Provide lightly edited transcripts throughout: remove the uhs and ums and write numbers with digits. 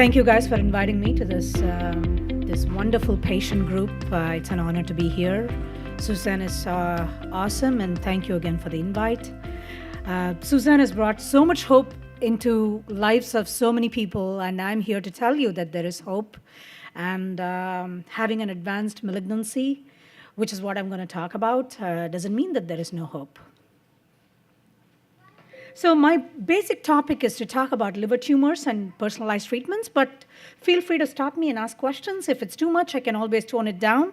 thank you guys for inviting me to this wonderful patient group. It's an honor to be here. Suzanne is awesome, and thank you again for the invite. Suzanne has brought so much hope into lives of so many people, and I'm here to tell you that there is hope. And having an advanced malignancy, which is what I'm going to talk about, doesn't mean that there is no hope. So my basic topic is to talk about liver tumors and personalized treatments, but feel free to stop me and ask questions. If it's too much, I can always tone it down.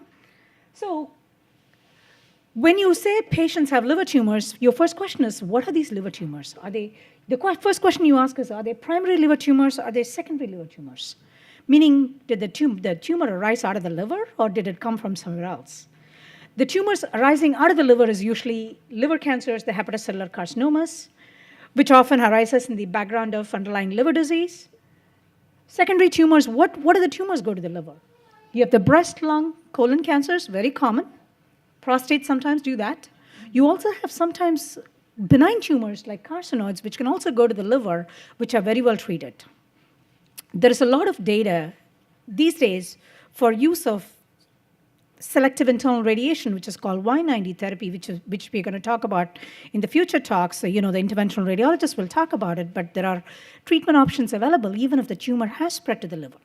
So when you say patients have liver tumors, your first question is, what are these liver tumors? First question you ask is, are they primary liver tumors or are they secondary liver tumors? Meaning, did the tumor arise out of the liver or did it come from somewhere else? The tumors arising out of the liver is usually liver cancers, the hepatocellular carcinomas, which often arises in the background of underlying liver disease. Secondary tumors, what do the tumors go to the liver? You have the breast, lung, colon cancers, very common. Prostate sometimes do that. You also have sometimes benign tumors like carcinoids, which can also go to the liver, which are very well treated. There is a lot of data these days for use of selective internal radiation, which is called Y90 therapy, which we're going to talk about in the future talks. So, the interventional radiologist will talk about it, but there are treatment options available even if the tumor has spread to the liver.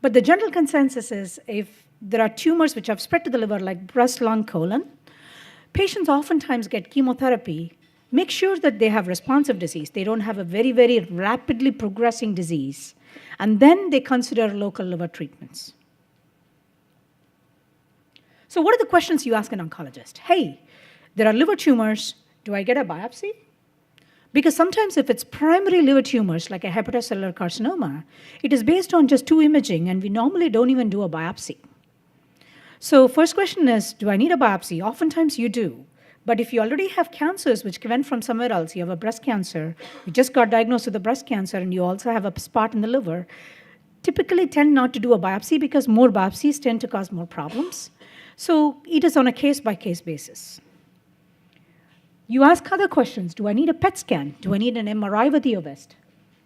But the general consensus is if there are tumors which have spread to the liver, like breast, lung, colon, patients oftentimes get chemotherapy. Make sure that they have responsive disease. They don't have a very, very rapidly progressing disease. And then they consider local liver treatments. So what are the questions you ask an oncologist? Hey, there are liver tumors. Do I get a biopsy? Because sometimes if it's primary liver tumors, like a hepatocellular carcinoma, it is based on just 2 imaging, and we normally don't even do a biopsy. So first question is, do I need a biopsy? Oftentimes you do. But if you already have cancers which went from somewhere else, you have a breast cancer, you just got diagnosed with a breast cancer, and you also have a spot in the liver, typically tend not to do a biopsy because more biopsies tend to cause more problems. So it is on a case-by-case basis. You ask other questions. Do I need a PET scan? Do I need an MRI with EOVest?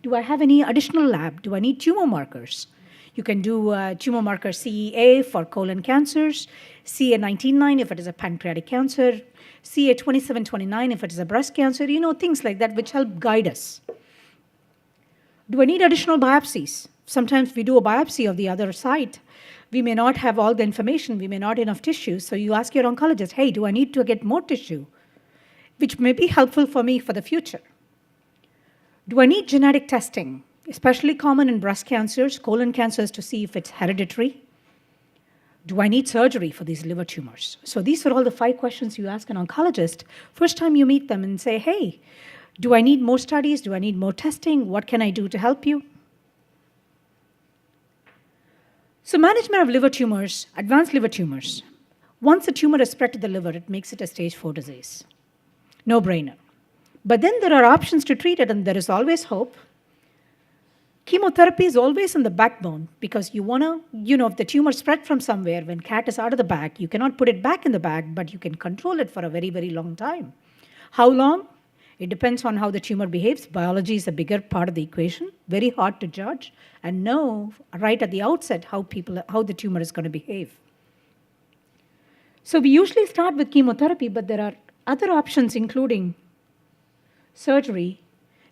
Do I have any additional lab? Do I need tumor markers? You can do tumor marker CEA for colon cancers, CA19-9 if it is a pancreatic cancer, CA27-29 if it is a breast cancer, things like that which help guide us. Do I need additional biopsies? Sometimes we do a biopsy of the other site. We may not have all the information. We may not have enough tissue. So you ask your oncologist, hey, do I need to get more tissue? Which may be helpful for me for the future. Do I need genetic testing, especially common in breast cancers, colon cancers, to see if it's hereditary? Do I need surgery for these liver tumors? So these are all the 5 questions you ask an oncologist first time you meet them and say, hey, do I need more studies? Do I need more testing? What can I do to help you? So management of liver tumors, advanced liver tumors. Once a tumor is spread to the liver, it makes it a stage 4 disease. No-brainer. But then there are options to treat it, and there is always hope. Chemotherapy is always in the backbone because you want to, if the tumor spread from somewhere, when cat is out of the bag, you cannot put it back in the bag, but you can control it for a very, very long time. How long? It depends on how the tumor behaves. Biology is a bigger part of the equation, very hard to judge and know right at the outset how the tumor is going to behave. So we usually start with chemotherapy, but there are other options including surgery,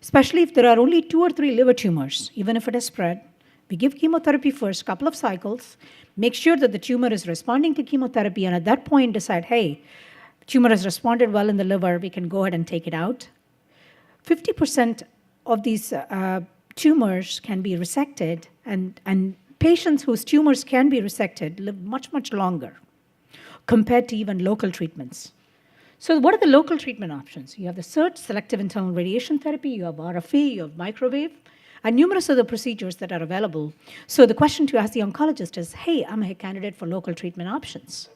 especially if there are only 2 or 3 liver tumors, even if it has spread. We give chemotherapy first, couple of cycles, make sure that the tumor is responding to chemotherapy, and at that point decide, hey, tumor has responded well in the liver, we can go ahead and take it out. 50% of these tumors can be resected, and patients whose tumors can be resected live much, much longer compared to even local treatments. So what are the local treatment options? You have the SIRT, selective internal radiation therapy, you have RFE, you have microwave, and numerous other procedures that are available. So the question to ask the oncologist is, hey, I'm a candidate for local treatment options.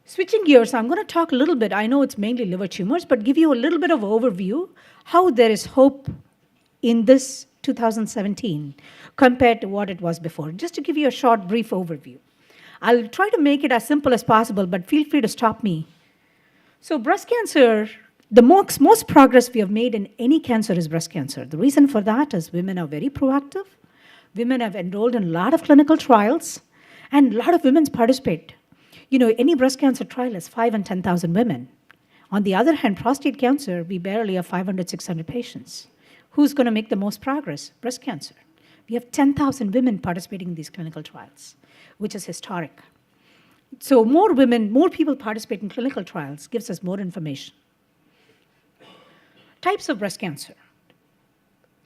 Switching gears, I'm going to talk a little bit, I know it's mainly liver tumors, but give you a little bit of overview how there is hope in this 2017 compared to what it was before. Just to give you a short, brief overview. I'll try to make it as simple as possible, but feel free to stop me. So breast cancer, The most progress we have made in any cancer is breast cancer. The reason for that is women are very proactive. Women have enrolled in a lot of clinical trials, and a lot of women participate. Any breast cancer trial has 5 and 10,000 women. On the other hand, prostate cancer, we barely have 500, 600 patients. Who's going to make the most progress? Breast cancer. We have 10,000 women participating in these clinical trials, which is historic. So more women, more people participate in clinical trials gives us more information. Types of breast cancer.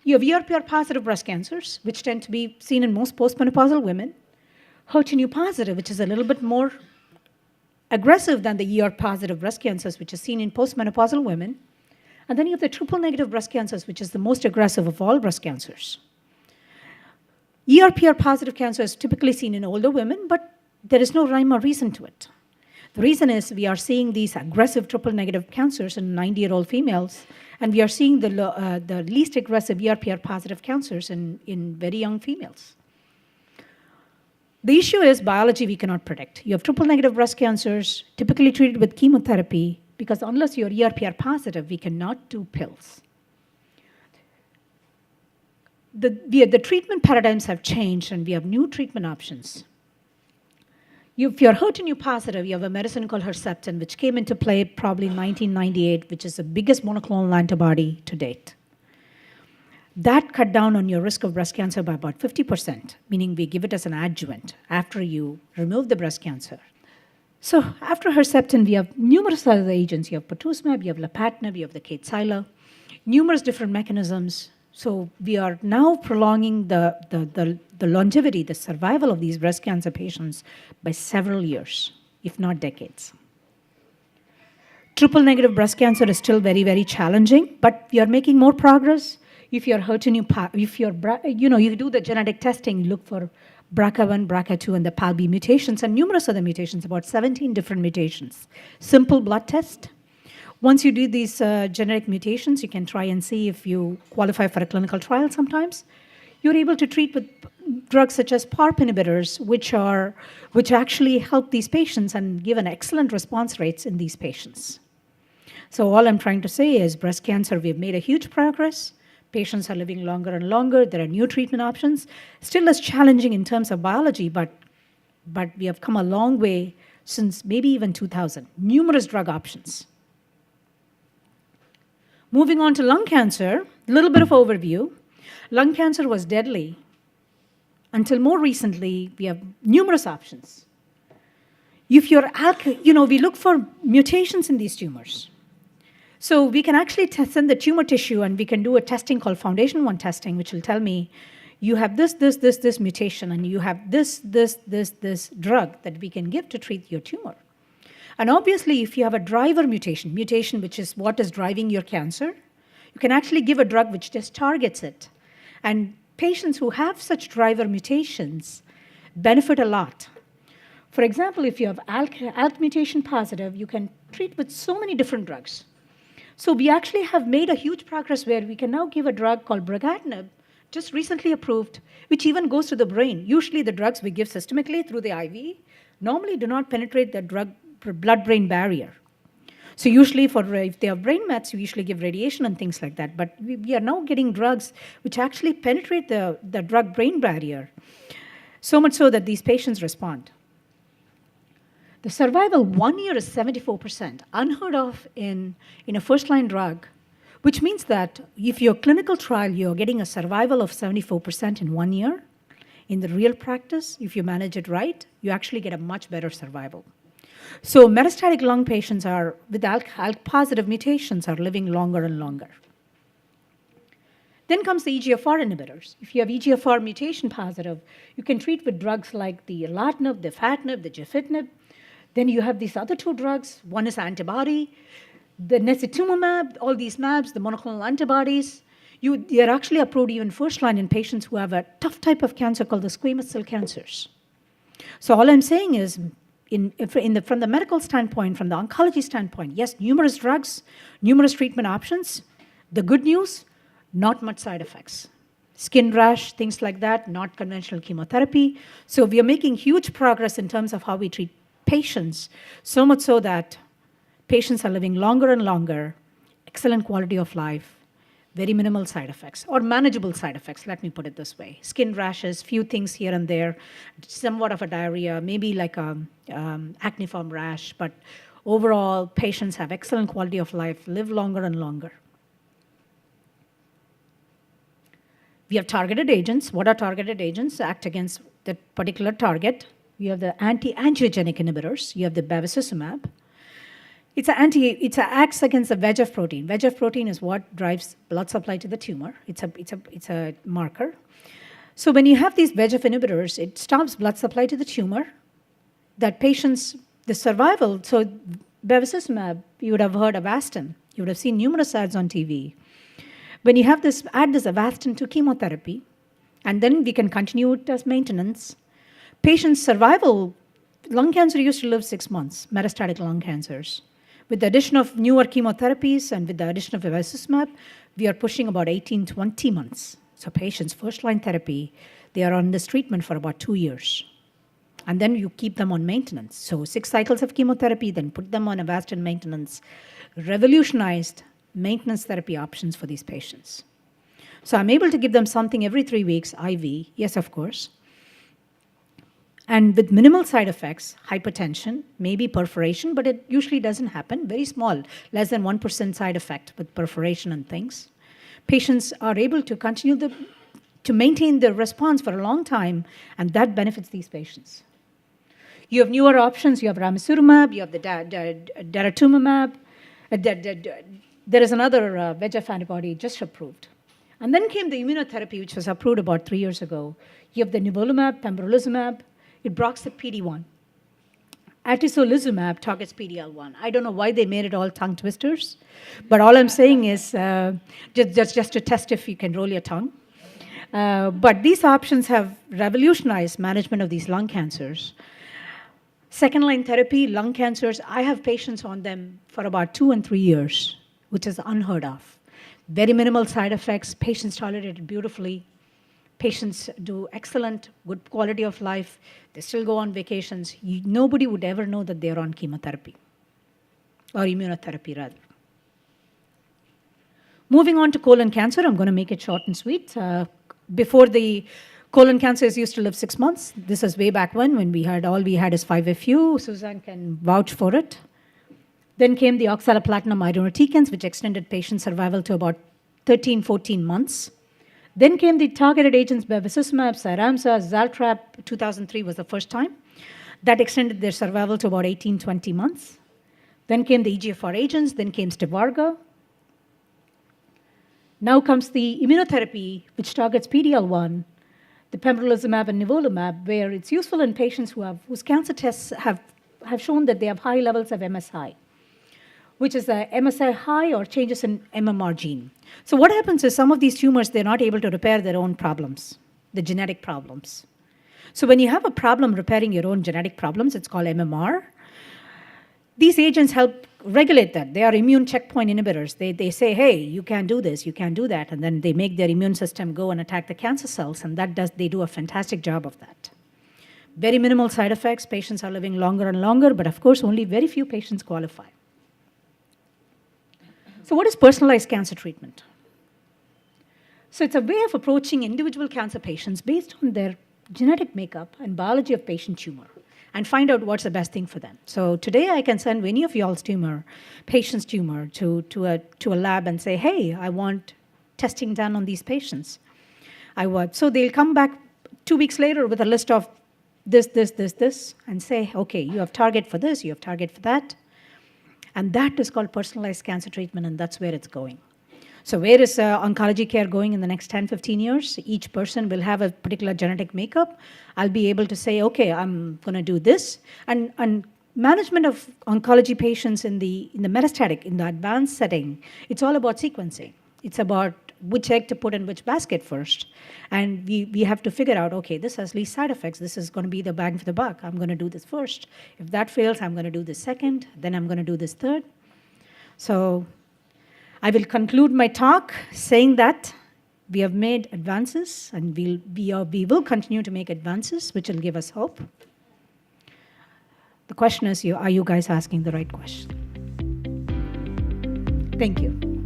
You have ER-positive breast cancers, which tend to be seen in most postmenopausal women. HER2 positive, which is a little bit more aggressive than the ER-positive breast cancers, which is seen in postmenopausal women. And then you have the triple-negative breast cancers, which is the most aggressive of all breast cancers. ER-positive cancer is typically seen in older women, but there is no rhyme or reason to it. The reason is we are seeing these aggressive triple-negative cancers in 90-year-old females, and we are seeing the least aggressive ER-positive cancers in very young females. The issue is biology we cannot predict. You have triple-negative breast cancers, typically treated with chemotherapy, because unless you're ER-positive, we cannot do pills. The treatment paradigms have changed, and we have new treatment options. If you're HER2 positive, you have a medicine called Herceptin, which came into play probably in 1998, which is the biggest monoclonal antibody to date. That cut down on your risk of breast cancer by about 50%, meaning we give it as an adjuvant after you remove the breast cancer. So after Herceptin, we have numerous other agents. You have pertuzumab, you have lapatinib, you have the Kadcyla, numerous different mechanisms. So we are now prolonging the longevity, the survival of these breast cancer patients by several years, if not decades. Triple-negative breast cancer is still very, very challenging, but we are making more progress. If you're HER2, you do the genetic testing, look for BRCA1, BRCA2, and the PALB mutations, and numerous other mutations, about 17 different mutations. Simple blood test. Once you do these genetic mutations, you can try and see if you qualify for a clinical trial sometimes. You're able to treat with drugs such as PARP inhibitors, which actually help these patients and give an excellent response rates in these patients. So all I'm trying to say is breast cancer, we've made a huge progress. Patients are living longer and longer. There are new treatment options. Still as challenging in terms of biology, but we have come a long way since maybe even 2000. Numerous drug options. Moving on to lung cancer, a little bit of overview. Lung cancer was deadly. Until more recently, we have numerous options. If you're we look for mutations in these tumors. So we can actually send the tumor tissue, and we can do a testing called Foundation 1 testing, which will tell me you have this mutation, and you have this drug that we can give to treat your tumor. And obviously, if you have a driver mutation, which is what is driving your cancer, you can actually give a drug which just targets it. And patients who have such driver mutations benefit a lot. For example, if you have ALK mutation positive, you can treat with so many different drugs. So we actually have made a huge progress where we can now give a drug called brigatinib, just recently approved, which even goes to the brain. Usually the drugs we give systemically through the IV normally do not penetrate the blood-brain barrier. So usually if they have brain mets, we usually give radiation and things like that. But we are now getting drugs which actually penetrate the drug-brain barrier, so much so that these patients respond. The survival 1 year is 74%, unheard of in a first-line drug, which means that if your clinical trial, you're getting a survival of 74% in 1 year. In the real practice, if you manage it right, you actually get a much better survival. So metastatic lung patients with ALK-positive mutations are living longer and longer. Then comes the EGFR inhibitors. If you have EGFR mutation positive, you can treat with drugs like the erlotinib, the afatinib, the gefitinib. Then you have these other two drugs. One is antibody, the necitumumab, all these mAbs, the monoclonal antibodies. They're actually approved even first line in patients who have a tough type of cancer called the squamous cell cancers. So all I'm saying is, from the medical standpoint, from the oncology standpoint, yes, numerous drugs, numerous treatment options. The good news, not much side effects. Skin rash, things like that, not conventional chemotherapy. So we are making huge progress in terms of how we treat patients, so much so that patients are living longer and longer, excellent quality of life, very minimal side effects, or manageable side effects, let me put it this way. Skin rashes, few things here and there, somewhat of a diarrhea, maybe like a acneiform rash, but overall, patients have excellent quality of life, live longer and longer. We have targeted agents. What are targeted agents? Act against the particular target. You have the anti-angiogenic inhibitors. You have the bevacizumab. It acts against the VEGF protein. VEGF protein is what drives blood supply to the tumor. It's a marker. So when you have these VEGF inhibitors, it stops blood supply to the tumor. That patients, the survival, so bevacizumab, you would have heard Avastin. You would have seen numerous ads on TV. When you have this, add this Avastin to chemotherapy, and then we can continue it as maintenance. Patients' survival, lung cancer used to live 6 months, metastatic lung cancers. With the addition of newer chemotherapies and with the addition of bevacizumab, we are pushing about 18, 20 months. So patients, first-line therapy, they are on this treatment for about 2 years. And then you keep them on maintenance. So 6 cycles of chemotherapy, then put them on Avastin maintenance. Revolutionized maintenance therapy options for these patients. So I'm able to give them something every 3 weeks, IV, yes, of course. And with minimal side effects, hypertension, maybe perforation, but it usually doesn't happen, very small, less than 1% side effect with perforation and things. Patients are able to continue to maintain their response for a long time, and that benefits these patients. You have newer options. You have ramucirumab, you have the daratumumab. There is another VEGF antibody just approved. And then came the immunotherapy, which was approved about 3 years ago. You have the nivolumab, pembrolizumab. It blocks the PD-1. Atezolizumab targets PD-L1. I don't know why they made it all tongue twisters, but all I'm saying is just to test if you can roll your tongue. But these options have revolutionized management of these lung cancers. Second-line therapy, lung cancers, I have patients on them for about 2 and 3 years, which is unheard of. Very minimal side effects. Patients tolerate it beautifully. Patients do excellent, good quality of life. They still go on vacations. Nobody would ever know that they're on chemotherapy, or immunotherapy, rather. Moving on to colon cancer, I'm going to make it short and sweet. Before the colon cancers used to live 6 months. This is way back when we had all we had is 5-FU. Suzanne can vouch for it. Then came the oxaliplatinum irinotecan, which extended patient survival to about 13, 14 months. Then came the targeted agents, bevacizumab, Cyramza, Zaltrap, 2003 was the first time. That extended their survival to about 18, 20 months. Then came the EGFR agents, then came Stivarga. Now comes the immunotherapy, which targets PD-L1, the pembrolizumab and nivolumab, where it's useful in patients whose cancer tests have shown that they have high levels of MSI, which is a MSI high or changes in MMR gene. So what happens is some of these tumors, they're not able to repair their own problems, the genetic problems. So when you have a problem repairing your own genetic problems, it's called MMR. These agents help regulate that. They are immune checkpoint inhibitors. They say, hey, you can't do this, you can't do that, and then they make their immune system go and attack the cancer cells, and they do a fantastic job of that. Very minimal side effects. Patients are living longer and longer, but of course, only very few patients qualify. So what is personalized cancer treatment? So it's a way of approaching individual cancer patients based on their genetic makeup and biology of patient tumor and find out what's the best thing for them. So today I can send any of y'all's patient's tumor to a lab and say, hey, I want testing done on these patients. So they'll come back 2 weeks later with a list of this, and say, okay, you have target for this, you have target for that. And that is called personalized cancer treatment, and that's where it's going. So where is oncology care going in the next 10, 15 years? Each person will have a particular genetic makeup. I'll be able to say, okay, I'm going to do this. And management of oncology patients in the metastatic, in the advanced setting, it's all about sequencing. It's about which egg to put in which basket first. And we have to figure out, okay, this has least side effects. This is going to be the bang for the buck. I'm going to do this first. If that fails, I'm going to do this second. Then I'm going to do this third. So I will conclude my talk saying that we have made advances, and we will continue to make advances, which will give us hope. The question is, are you guys asking the right question? Thank you.